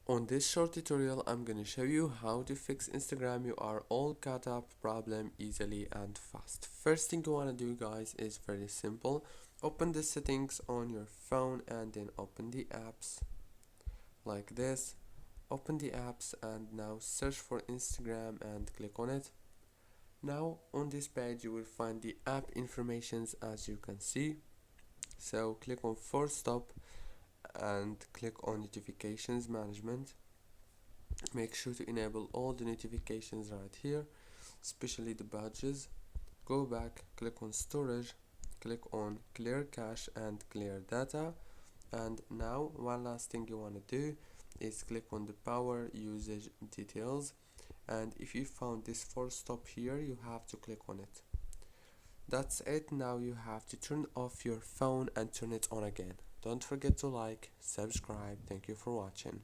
On this short tutorial, I'm gonna show you how to fix Instagram you are all caught up problem easily and fast. First thing you wanna do, guys, is very simple. Open the settings on your phone and then open the apps like this. Open the apps and now search for Instagram and click on it. Now on this page you will find the app informations as you can see. So click on force stop and click on notifications management. Make sure to enable all the notifications right here, especially the badges. Go back, click on storage, click on clear cache and clear data. And now one last thing you want to do is click on the power usage details, and if you found this force stop here, you have to click on it. That's it. Now you have to turn off your phone and turn it on again. Don't forget to like, subscribe. Thank you for watching.